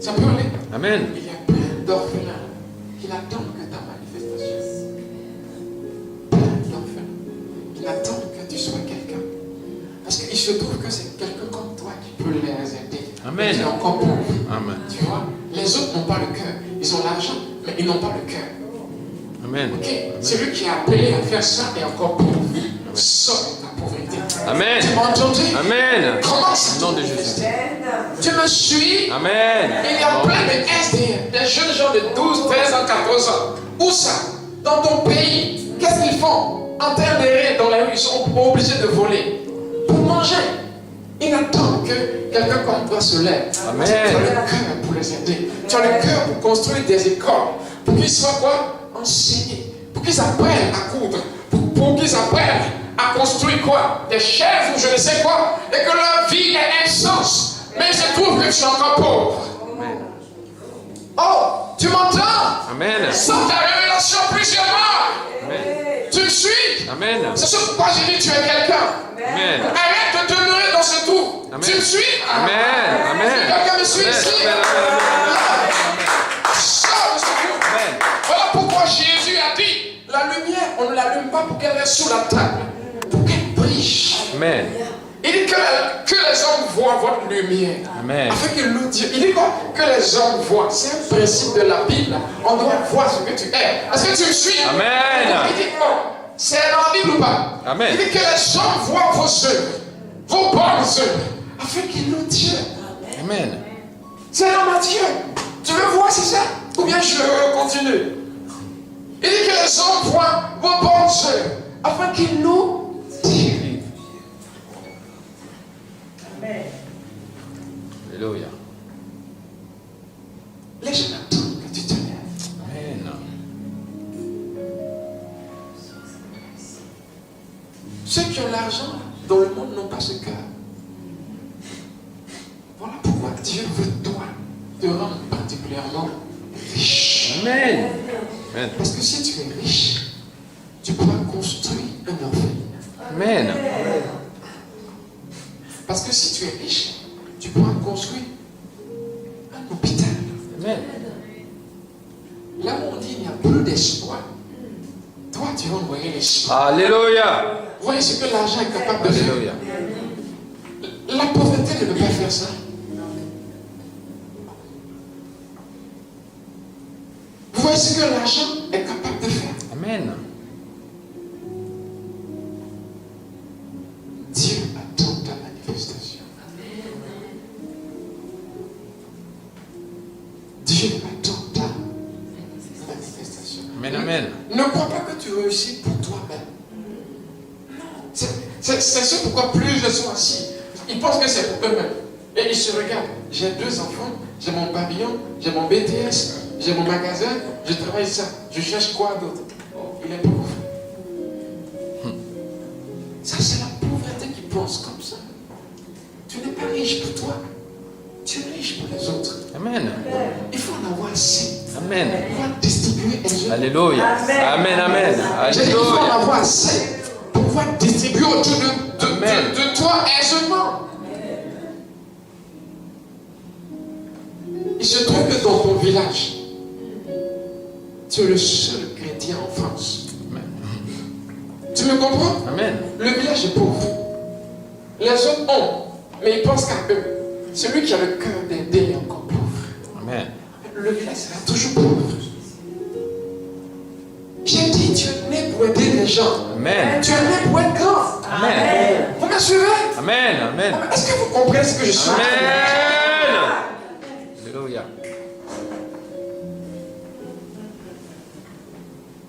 Ça peut aller. Amen. Il y a plein d'orphelins qui attendent que ta manifestation. Plein d'orphelins qui attendent que tu sois quelqu'un. Parce qu'il se trouve que c'est quelqu'un comme toi qui peut les aider. Amen. Tu es encore pauvre. Amen. Tu vois, les autres n'ont pas le cœur. Ils ont l'argent, mais ils n'ont pas le cœur. Amen. Ok. Celui qui a appelé à faire ça est encore pauvre. Sors de ta pauvreté. Amen. Tu m'as entendu? Amen. Comment ça? Au nom de Jésus. Tu me suis? Amen. Il y a plein de SDF, des jeunes gens de 12, 13 ans, 14 ans. Où ça? Dans ton pays, qu'est-ce qu'ils font? En terre d'errer dans la rue, ils sont obligés de voler. Pour manger. Ils attendent que quelqu'un comme toi se lève. Amen. Tu as le cœur pour les aider. Tu as le cœur pour construire des écoles. Pour qu'ils soient quoi? Enseignés. Pour qu'ils apprennent à coudre. Pour qu'ils apprennent à construire quoi? Des chaises ou je ne sais quoi. Et que leur vie ait un sens. Mais il se trouve que tu es encore pauvre. Oh, tu m'entends? Amen. Sans ta révélation plusieurs mois. Amen. Tu me suis? Amen. C'est ce pourquoi j'ai dit tu es quelqu'un. Amen. Arrête de demeurer dans ce trou. Amen. Tu me suis? Amen. Amen. Quelqu'un me suit Amen. ici? Sors de ce trou. Amen. Voilà pourquoi Jésus a dit la lumière, on ne l'allume pas pour qu'elle reste sous la table, pour qu'elle brille. Amen. Il dit que les hommes voient votre lumière. Amen. Afin qu'ils nous disent. Il dit quoi? Que les hommes voient. C'est un principe de la Bible. On doit voir ce que tu es. Est-ce que tu me suis? Amen. Il dit, oh, c'est dans la Bible ou pas? Amen. Il dit que les hommes voient vos œuvres, vos bonnes œuvres, afin qu'ils nous disent. Amen. C'est dans Matthieu. Tu veux voir, c'est ça? Ou bien je continue? Il dit que les hommes voient vos bonnes œuvres, afin qu'ils nous disent. Amen. Alléluia. Les gens attendent que tu te lèves. Amen. Ceux qui ont l'argent dans le monde n'ont pas ce cœur. Voilà pourquoi Dieu veut toi te rendre particulièrement riche. Amen. Amen. Parce que si tu es riche, tu pourras construire un orphelinat. Amen. Parce que si tu es riche, tu pourras construire un hôpital. Amen. Là où on dit il n'y a plus d'espoir, toi tu vas envoyer l'espoir. Alléluia. Vous voyez ce que l'argent est capable de faire. Alléluia. La pauvreté ne peut pas faire ça. Vous voyez ce que l'argent est capable de faire. Amen. Dieu attend ta manifestation. Dieu attend ta manifestation. Amen. Amen. Ne crois pas que tu réussis pour toi-même. C'est ce pourquoi plus je suis assis. Ils pensent que c'est pour eux-mêmes. Et ils se regardent. J'ai 2 enfants, j'ai mon pavillon, j'ai mon BTS, j'ai mon magasin, je travaille ça. Je cherche quoi d'autre? Il est pauvre. Ça, c'est la pauvreté qui pense comme ça. Tu n'es pas riche pour toi. Tu es riche pour les autres. Amen. Il faut en avoir assez. Amen. Pour pouvoir distribuer aisément. Alléluia. Amen. Amen. J'ai dit qu'il faut en Alléluia. avoir assez pour pouvoir distribuer autour de toi aisément. Il se trouve que dans ton village, tu es le seul chrétien en France. Tu me comprends? Amen. Le village est pauvre. Les autres ont, mais ils pensent qu'à eux. Celui qui a le cœur d'aider est encore pauvre. Amen. Le village sera toujours pauvre. J'ai dit, tu es né pour aider les gens. Amen. Tu es né pour être grand. Amen. Vous me suivez? Amen. Amen. Est-ce que vous comprenez ce que je suis en train de dire? Amen. Alléluia.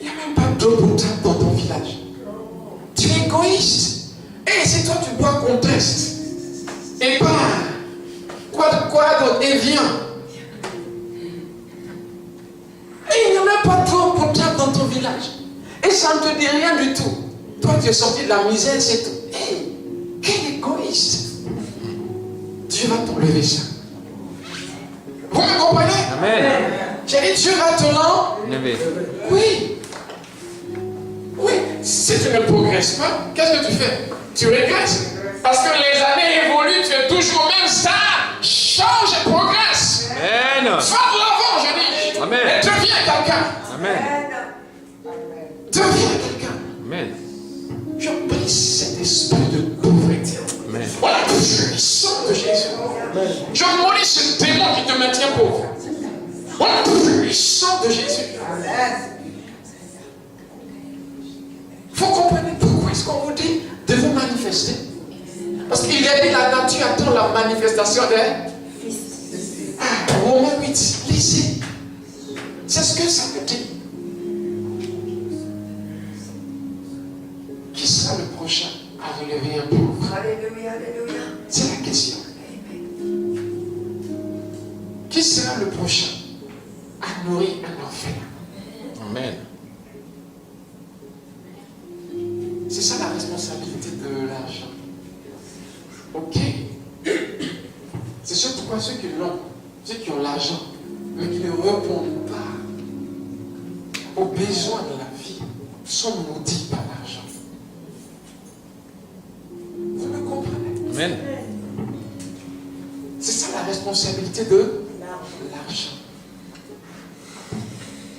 Il n'y a même pas d'eau potable dans ton village. Tu es égoïste. Et si toi tu bois conteste, et pas quoi d'autre, et viens. Et il n'y a même pas d'eau potable dans ton village. Et ça ne te dit rien du tout. Toi tu es sorti de la misère, c'est tout. Hey, quel égoïste. Dieu va t'enlever ça. Vous me comprenez? Amen. J'ai dit Dieu va te l'enlever. Levé. Oui. Oui. Si tu ne progresses pas, qu'est-ce que tu fais? Tu régresses. Parce que les années évoluent, tu es toujours au même stade. Change et progresse. Amen. Va de l'avant, je dis. Amen. Et deviens quelqu'un. Amen. Deviens quelqu'un. Amen. Je brise cet esprit de pauvreté. Amen. Voilà le puissant de Jésus. Je maudis ce démon qui te maintient pauvre. Voilà le puissant de Jésus. Vous comprenez pourquoi est-ce qu'on vous dit de vous manifester? Parce qu'il a dit la nature attend la manifestation des fils. Romains 8, lisez. C'est ce que ça veut dire. C'est la question. Qui sera le prochain à nourrir un orphelin? Amen. C'est ça la responsabilité de l'argent. Ok. C'est surtout quoi ceux qui l'ont, ceux qui ont l'argent, mais qui ne répondent pas aux besoins de la vie, sont maudits par l'argent. Vous me comprenez? Amen. C'est ça la responsabilité de l'argent.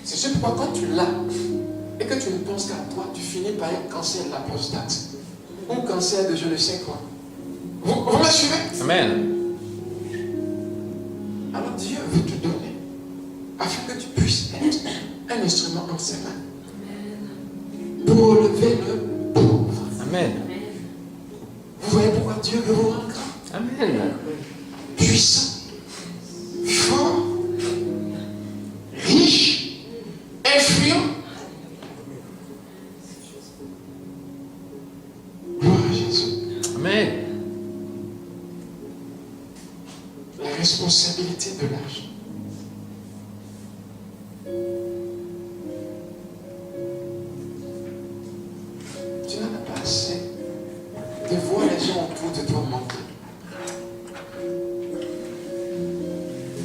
C'est ce pourquoi quand tu l'as et que tu ne penses qu'à toi, tu finis par un cancer de la prostate ou cancer de je ne sais quoi. Vous me suivez? Amen. Alors Dieu veut te donner afin que tu puisses être un instrument en ses mains pour relever le pauvre. Amen. Vous voyez pourquoi Dieu veut vous rendre grand, Amen. puissant, fort, riche, influent. Gloire à Jésus. Amen. La responsabilité de l'argent. Tu n'en as pas assez de voir les gens autour de toi manquer.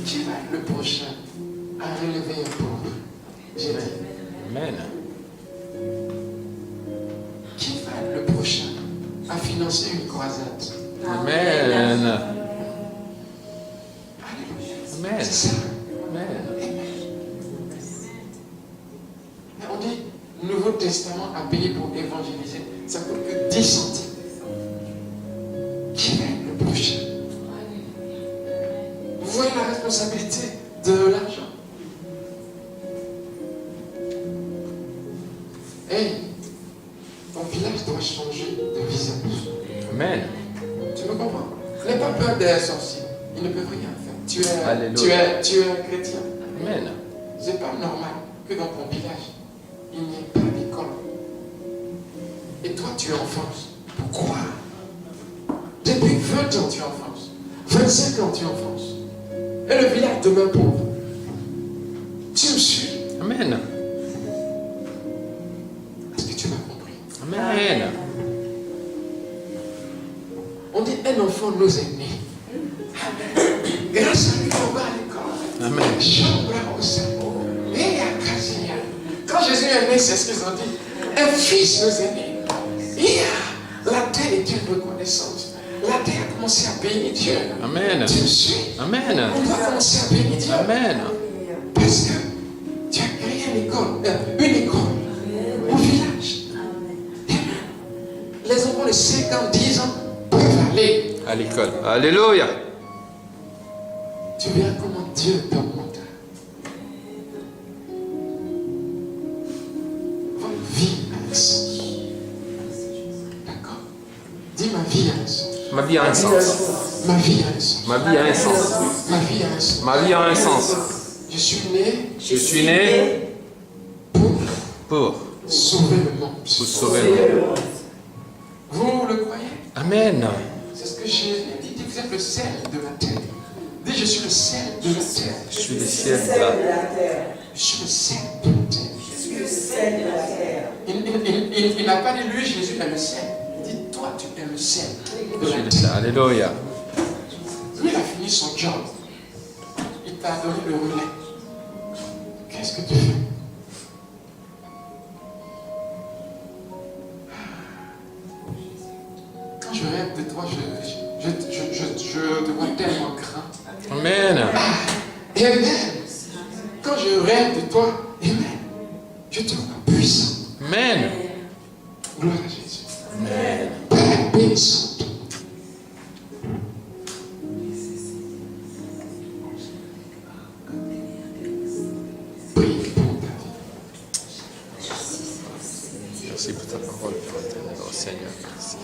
Qui va être le prochain à relever un pauvre? J'ai dit. Amen. Qui va être le prochain à financer une croisade? Amen. Alléluia. Amen. C'est ça. Amen. Mais on dit, Nouveau Testament à payer pour évangéliser, ça coûte que 10 centimes. Qui va être le prochain? Vous voyez la responsabilité de l'argent. Hey, ton village doit changer de visage. Amen. Tu me comprends? N'aie pas peur des sorciers. Ils ne peuvent rien faire. Tu es un chrétien. Amen. C'est pas normal que dans ton village, il n'y ait pas d'école. Et toi, tu es en France. Pourquoi? Depuis 20 ans, tu es en France. 25 ans, tu es en France. Et le village demeure pauvre. Tu me suis? Amen. Est-ce que tu m'as compris? Amen. On dit un enfant nous est né. Grâce à lui, on va à l'école. Amen. Chambre au cerveau. Et à Casia. Quand Jésus est né, c'est ce qu'ils ont dit. Un fils nous est né. Et la terre est une reconnaissance. La terre a commencé à bénir Dieu. Amen. Tu me suis? Amen. On doit commencer à bénir Dieu. Amen. Parce que tu as créé une école au village. Les enfants de 5 ans, 10 ans peuvent aller. À l'école. Alléluia. Tu verras comment Dieu t'augmente. Votre vie a un sens. D'accord? Dis ma vie a un sens. Ma vie a un sens. Ma vie a un sens. Ma vie a un sens. Ma vie a un sens. Ma vie a un sens. Je suis né Je suis né pour sauver le monde. vous sauver le monde. Vous le croyez? Amen. C'est ce que Jésus dit. Dit, vous êtes le sel de la terre. Dis, je suis le sel de la terre. Je suis le ciel de la Je suis le sel de la terre. Il n'a pas dit lui, Jésus est le sel. Il dit, toi, tu es le sel de la terre. Alléluia. Lui, il a fini son job. Il t'a donné le relais. Qu'est-ce que tu fais? Quand je rêve de toi, je te vois tellement grand. Amen. Amen. Quand je rêve de toi, amen, je te vois puissant. Amen. Gloire à Jésus. Amen. Père bénissante. Prie pour ta vie. Merci pour ta parole, Père éternel. Oh Seigneur, merci.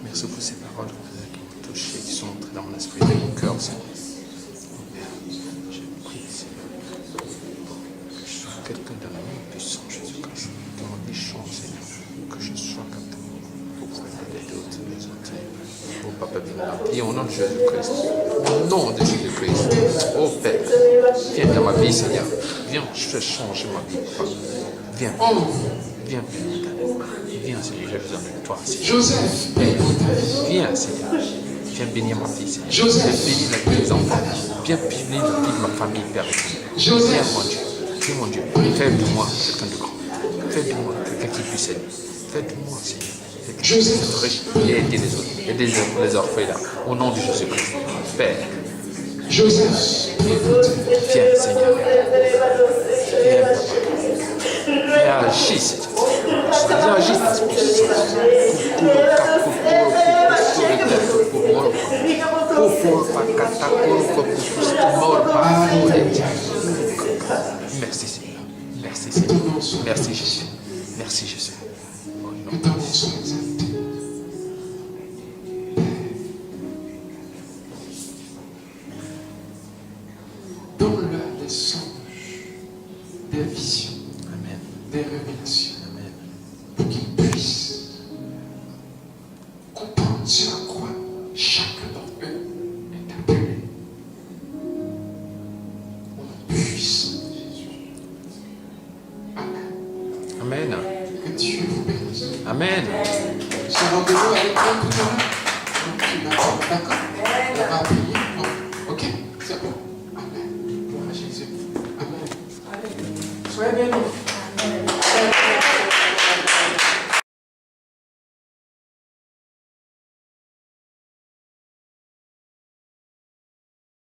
Merci pour ces paroles qui m'ont touché, qui sont entrées dans mon esprit, dans mon cœur, Seigneur. Oh Père, je prie, Seigneur, que je sois quelqu'un de vraiment puissant, Jésus-Christ, dans mes champs, Seigneur, que je sois capable de pouvoir aider d'autres, les autres. Oh Papa peuple maintenant. Prions au nom de Jésus-Christ. Au nom de Jésus-Christ. Oh Père, viens dans ma vie, Seigneur. Viens changer ma vie, Papa. Viens. Viens, viens, Seigneur, j'ai besoin de toi, Seigneur. Joseph, paye pour ta vie. Viens, Seigneur. Viens bénir ma fille, Seigneur. Joseph. Viens bénir la vie des enfants. Viens bénir la vie de ma famille, Père. Joseph. Viens, mon Dieu. Viens, mon Dieu. Fais de moi quelqu'un de grand. Fais de moi quelqu'un qui puisse aider. Fais de moi, Seigneur. Joseph. Riche et aider les autres. Aider les orphelins. Au nom de Jésus-Christ. Père. Joseph, prie pour ta vie. Viens, Seigneur. Viens, Papa. Viens, agis, Seigneur. Viens, agis, merci, Seigneur. Merci, Seigneur. Merci, Jésus. Merci, Jésus. Que ton nom soit exalté. Donne-leur des songes, des visions, Amen. des révélations, Amen. pour qu'ils puissent comprendre sur la croix. Chacun d'entre eux est appelé au nom puissant de Jésus. Amen. Amen. Que Dieu vous bénisse. Amen. Ce rendez-vous avec toi tout à l'heure. Donc, tu vas d'accord? On va prier.